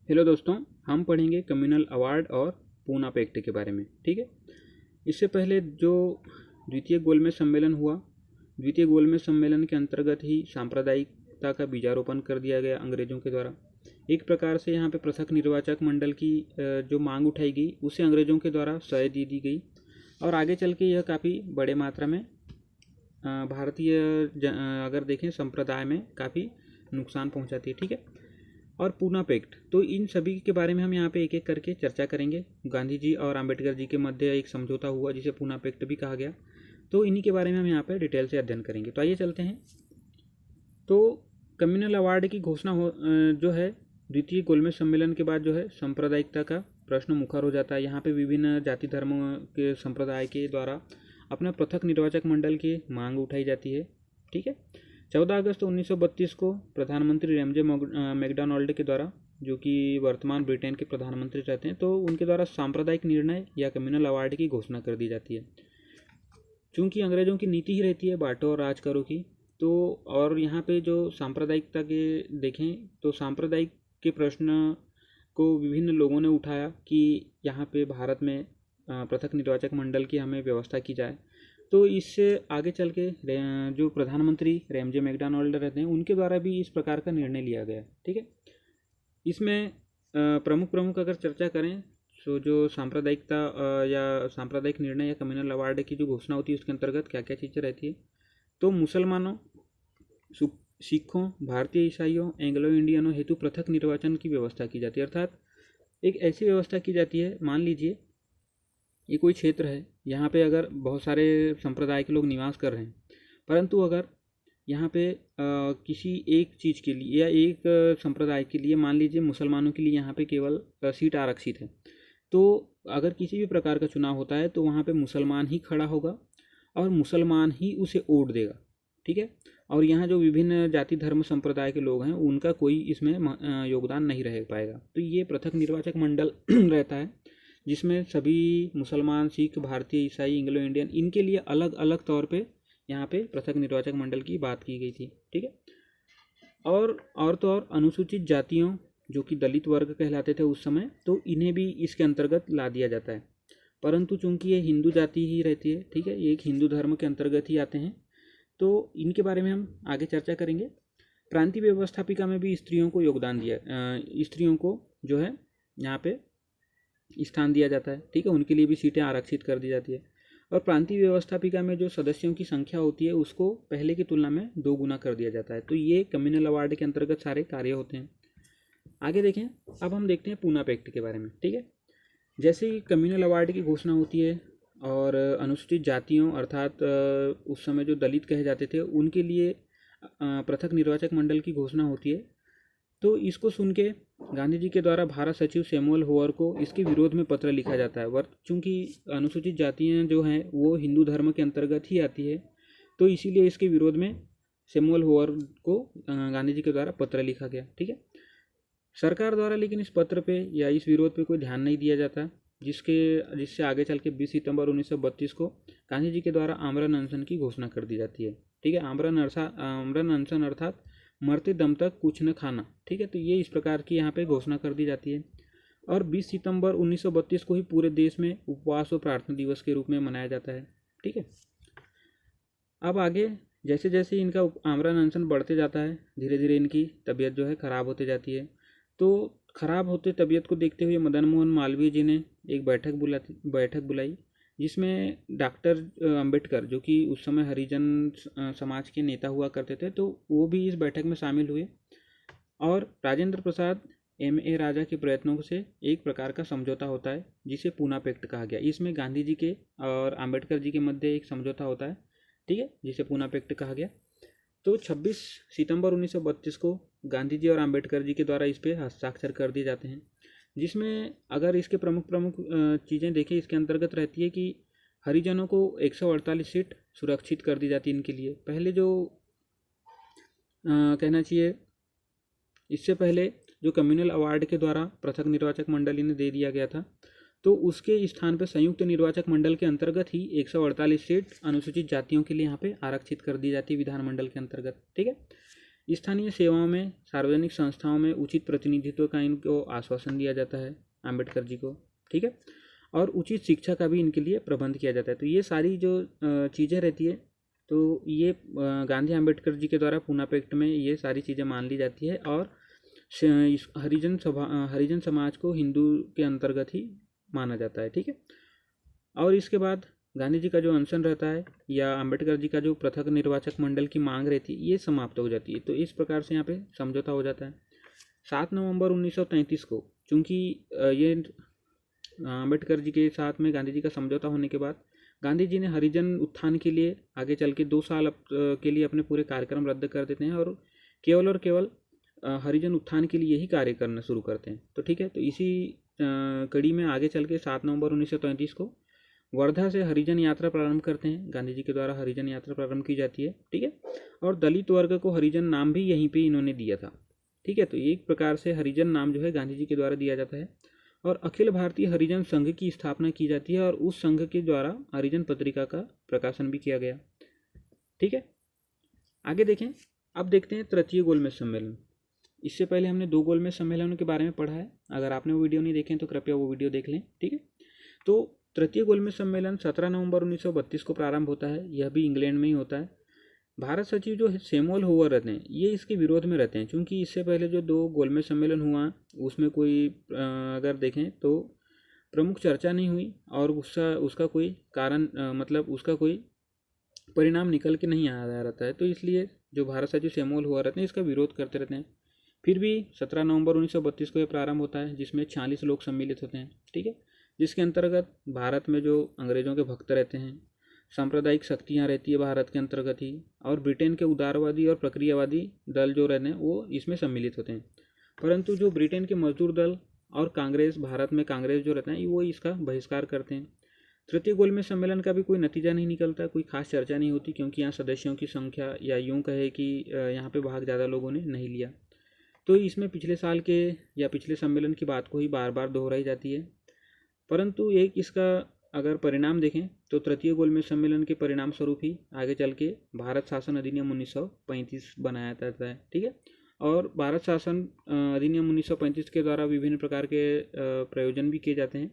Hello दोस्तों, हम पढ़ेंगे कम्युनल अवार्ड और पूना पैक्ट के बारे में। ठीक है। इससे पहले जो द्वितीय गोलमेज सम्मेलन हुआ, द्वितीय गोलमेज सम्मेलन के अंतर्गत ही सांप्रदायिकता का बीजारोपण कर दिया गया अंग्रेजों के द्वारा। एक प्रकार से यहाँ पे पृथक निर्वाचक मंडल की जो मांग उठाई गई उसे अंग्रेजों के द्वारा सह दी गई और आगे चल के यह काफ़ी बड़े मात्रा में भारतीय अगर देखें संप्रदाय में काफ़ी नुकसान पहुँचाती है। ठीक है। और पूना पैक्ट, तो इन सभी के बारे में हम यहाँ पे एक एक करके चर्चा करेंगे। गांधी जी और अंबेडकर जी के मध्य एक समझौता हुआ जिसे पूना पैक्ट भी कहा गया, तो इन्हीं के बारे में हम यहाँ पे डिटेल से अध्ययन करेंगे। तो आइए चलते हैं। तो कम्युनल अवार्ड की घोषणा जो है द्वितीय गोलमेज सम्मेलन के बाद जो है सांप्रदायिकता का प्रश्न मुखर हो जाता है। यहाँ पे विभिन्न जाति धर्मों के संप्रदाय के द्वारा अपना पृथक निर्वाचक मंडल की मांग उठाई जाती है। ठीक है। 14 अगस्त 1932 को प्रधानमंत्री रेमजे मैकडॉनल्ड के द्वारा, जो कि वर्तमान ब्रिटेन के प्रधानमंत्री रहते हैं, तो उनके द्वारा सांप्रदायिक निर्णय या कम्युनल अवार्ड की घोषणा कर दी जाती है। चूँकि अंग्रेज़ों की नीति ही रहती है बांटो और राज करो की, तो और यहाँ पे जो सांप्रदायिकता के देखें तो सांप्रदायिक के प्रश्न को विभिन्न लोगों ने उठाया कि यहाँ पे भारत में पृथक निर्वाचक मंडल की हमें व्यवस्था की जाए। तो इससे आगे चल के जो प्रधानमंत्री रेमजे मैकडॉनल्ड रहते हैं उनके द्वारा भी इस प्रकार का निर्णय लिया गया। ठीक है। इसमें प्रमुख अगर चर्चा करें तो जो सांप्रदायिकता या सांप्रदायिक निर्णय या कम्युनल अवार्ड की जो घोषणा होती है उसके अंतर्गत क्या क्या चीज़ें रहती है। तो मुसलमानों, सिखों, भारतीय ईसाइयों, एंग्लो इंडियनों हेतु पृथक निर्वाचन की व्यवस्था की जाती है। अर्थात एक ऐसी व्यवस्था की जाती है, मान लीजिए ये कोई क्षेत्र है, यहाँ पे अगर बहुत सारे संप्रदाय के लोग निवास कर रहे हैं, परंतु अगर यहाँ पे किसी एक चीज़ के लिए या एक संप्रदाय के लिए, मान लीजिए मुसलमानों के लिए यहाँ पे केवल सीट आरक्षित है, तो अगर किसी भी प्रकार का चुनाव होता है तो वहाँ पे मुसलमान ही खड़ा होगा और मुसलमान ही उसे वोट देगा। ठीक है। और यहाँ जो विभिन्न जाति धर्म संप्रदाय के लोग हैं उनका कोई इसमें योगदान नहीं रह पाएगा। तो ये पृथक निर्वाचक मंडल रहता है जिसमें सभी मुसलमान, सिख, भारतीय, ईसाई, एंग्लो इंडियन, इनके लिए अलग अलग तौर पे यहाँ पे पृथक निर्वाचक मंडल की बात की गई थी। ठीक है। और तो और अनुसूचित जातियों जो कि दलित वर्ग कहलाते थे उस समय, तो इन्हें भी इसके अंतर्गत ला दिया जाता है। परंतु चूंकि ये हिंदू जाति ही रहती है, ठीक है, ये एक हिंदू धर्म के अंतर्गत ही आते हैं, तो इनके बारे में हम आगे चर्चा करेंगे। प्रांतीय व्यवस्थापिका में भी स्त्रियों को योगदान दिया, स्त्रियों को जो है यहाँ पे स्थान दिया जाता है। ठीक है। उनके लिए भी सीटें आरक्षित कर दी जाती है। और प्रांतीय व्यवस्थापिका में जो सदस्यों की संख्या होती है उसको पहले की तुलना में 2 गुना कर दिया जाता है। तो ये कम्युनल अवार्ड के अंतर्गत सारे कार्य होते हैं। आगे देखें, अब हम देखते हैं पूना पैक्ट के बारे में। ठीक है। जैसे ही कम्युनल अवार्ड की घोषणा होती है और अनुसूचित जातियों अर्थात उस समय जो दलित कहे जाते थे उनके लिए पृथक निर्वाचक मंडल की घोषणा होती है, तो इसको सुन के गांधी जी के द्वारा भारत सचिव सैमुअल होवर को इसके विरोध में पत्र लिखा जाता है। चूँकि अनुसूचित जातियाँ जो हैं वो हिंदू धर्म के अंतर्गत ही आती है, तो इसीलिए इसके विरोध में सैमुअल होवर को गांधी जी के द्वारा पत्र लिखा गया। ठीक है। सरकार द्वारा लेकिन इस पत्र पे या इस विरोध पे कोई ध्यान नहीं दिया जाता, जिससे आगे चल के 20 सितंबर 1932 को गांधी जी के द्वारा आमरण अनशन की घोषणा कर दी जाती है। ठीक है। आमरण अनशन अर्थात मरते दम तक कुछ न खाना। ठीक है। तो ये इस प्रकार की यहाँ पे घोषणा कर दी जाती है और 20 सितंबर 1932 को ही पूरे देश में उपवास और प्रार्थना दिवस के रूप में मनाया जाता है। ठीक है। अब आगे जैसे जैसे इनका आमरण अनशन बढ़ते जाता है, धीरे धीरे इनकी तबीयत जो है ख़राब होते जाती है। तो ख़राब होते तबीयत को देखते हुए मदन मोहन मालवीय जी ने एक बैठक बुलाई जिसमें डॉक्टर अंबेडकर, जो कि उस समय हरिजन समाज के नेता हुआ करते थे, तो वो भी इस बैठक में शामिल हुए और राजेंद्र प्रसाद M.A. राजा के प्रयत्नों से एक प्रकार का समझौता होता है जिसे पूना पैक्ट कहा गया। इसमें गांधी जी के और अंबेडकर जी के मध्य एक समझौता होता है। ठीक है, जिसे पूना पैक्ट कहा गया। तो 26 सितंबर 1932 को गांधी जी और अंबेडकर जी के द्वारा इस पर हस्ताक्षर कर दिए जाते हैं, जिसमें अगर इसके प्रमुख चीज़ें देखें इसके अंतर्गत रहती है कि हरिजनों को 148 सीट सुरक्षित कर दी जाती है इनके लिए। पहले जो कहना चाहिए, इससे पहले जो कम्युनल अवार्ड के द्वारा पृथक निर्वाचक मंडल इन्हें दे दिया गया था, तो उसके स्थान पर संयुक्त निर्वाचक मंडल के अंतर्गत ही 148 सीट अनुसूचित जातियों के लिए यहाँ पे आरक्षित कर दी जाती है विधानमंडल के अंतर्गत। ठीक है। स्थानीय सेवाओं में, सार्वजनिक संस्थाओं में उचित प्रतिनिधित्व का इनको आश्वासन दिया जाता है आम्बेडकर जी को, ठीक है। और उचित शिक्षा का भी इनके लिए प्रबंध किया जाता है। तो ये सारी जो चीज़ें रहती है, तो ये गांधी आम्बेडकर जी के द्वारा पूना पैक्ट में ये सारी चीज़ें मान ली जाती है। और हरिजन समाज को हिंदू के अंतर्गत ही माना जाता है, ठीक है। और इसके बाद गांधी जी का जो अनशन रहता है या अंबेडकर जी का जो पृथक निर्वाचक मंडल की मांग रहती है, ये समाप्त हो जाती है। तो इस प्रकार से यहाँ पे समझौता हो जाता है। 7 नवंबर 1933 को, चूँकि ये अंबेडकर जी के साथ में गांधी जी का समझौता होने के बाद गांधी जी ने हरिजन उत्थान के लिए आगे चल के 2 साल के लिए अपने पूरे कार्यक्रम रद्द कर देते हैं और केवल हरिजन उत्थान के लिए ही कार्य करना शुरू करते हैं। तो ठीक है, तो इसी कड़ी में आगे चल के 7 नवंबर 1933 को वर्धा से हरिजन यात्रा प्रारंभ करते हैं। गांधी जी के द्वारा हरिजन यात्रा प्रारंभ की जाती है, ठीक है। और दलित वर्ग को हरिजन नाम भी यहीं पे इन्होंने दिया था, ठीक है। तो एक प्रकार से हरिजन नाम जो है गांधी जी के द्वारा दिया जाता है। और अखिल भारतीय हरिजन संघ की स्थापना की जाती है और उस संघ के द्वारा हरिजन पत्रिका का प्रकाशन भी किया गया, ठीक है। आगे देखें, अब देखते हैं तृतीय गोलमेज सम्मेलन। इससे पहले हमने 2 गोलमेज सम्मेलनों के बारे में पढ़ा है। अगर आपने वो वीडियो नहीं देखे तो कृपया वो वीडियो देख लें, ठीक है। तो तृतीय गोलमेज सम्मेलन 17 नवंबर 1932 को प्रारंभ होता है। यह भी इंग्लैंड में ही होता है। भारत सचिव जो सैमुअल होवर रहते हैं, ये इसके विरोध में रहते हैं, क्योंकि इससे पहले जो 2 गोलमेज सम्मेलन हुआ उसमें कोई अगर देखें तो प्रमुख चर्चा नहीं हुई और उसका कोई कारण मतलब उसका कोई परिणाम निकल के नहीं आया रहता है। तो इसलिए जो भारत सचिव सैमुअल होवर रहते हैं इसका विरोध करते रहते हैं। फिर भी 17 नवंबर 1932 को यह प्रारंभ होता है, जिसमें 46 लोग सम्मिलित होते हैं, ठीक है। जिसके अंतर्गत भारत में जो अंग्रेज़ों के भक्त रहते हैं, सांप्रदायिक शक्तियाँ रहती है भारत के अंतर्गत ही, और ब्रिटेन के उदारवादी और प्रक्रियावादी दल जो रहते हैं वो इसमें सम्मिलित होते हैं। परंतु जो ब्रिटेन के मजदूर दल और कांग्रेस, भारत में कांग्रेस जो रहते हैं वो इसका बहिष्कार करते हैं। तृतीय गोलमेज सम्मेलन का भी कोई नतीजा नहीं निकलता, कोई खास चर्चा नहीं होती, क्योंकि यहाँ सदस्यों की संख्या या यूँ कहे कि यहाँ पे भाग ज़्यादा लोगों ने नहीं लिया। तो इसमें पिछले साल के या पिछले सम्मेलन की बात को ही बार बार दोहराई जाती है। परंतु एक इसका अगर परिणाम देखें तो तृतीय गोलमेज सम्मेलन के परिणाम स्वरूप ही आगे चल के भारत शासन अधिनियम 1935 बनाया जाता है, ठीक है। और भारत शासन अधिनियम 1935 के द्वारा विभिन्न प्रकार के प्रयोजन भी किए जाते हैं।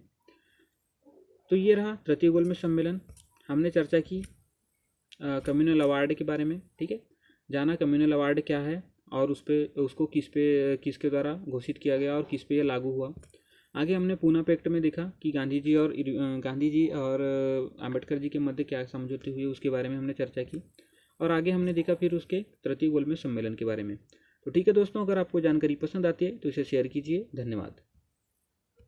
तो ये रहा तृतीय गोलमेज सम्मेलन। हमने चर्चा की कम्युनल अवार्ड के बारे में, ठीक है। जाना कम्युनल अवार्ड क्या है और उसको किसके द्वारा घोषित किया गया और किस पे यह लागू हुआ। आगे हमने पूना पैक्ट में देखा कि गांधी जी और अंबेडकर जी के मध्य क्या समझौते हुए उसके बारे में हमने चर्चा की। और आगे हमने देखा फिर उसके तृतीय गोलमेज सम्मेलन के बारे में। तो ठीक है दोस्तों, अगर आपको जानकारी पसंद आती है तो इसे शेयर कीजिए। धन्यवाद।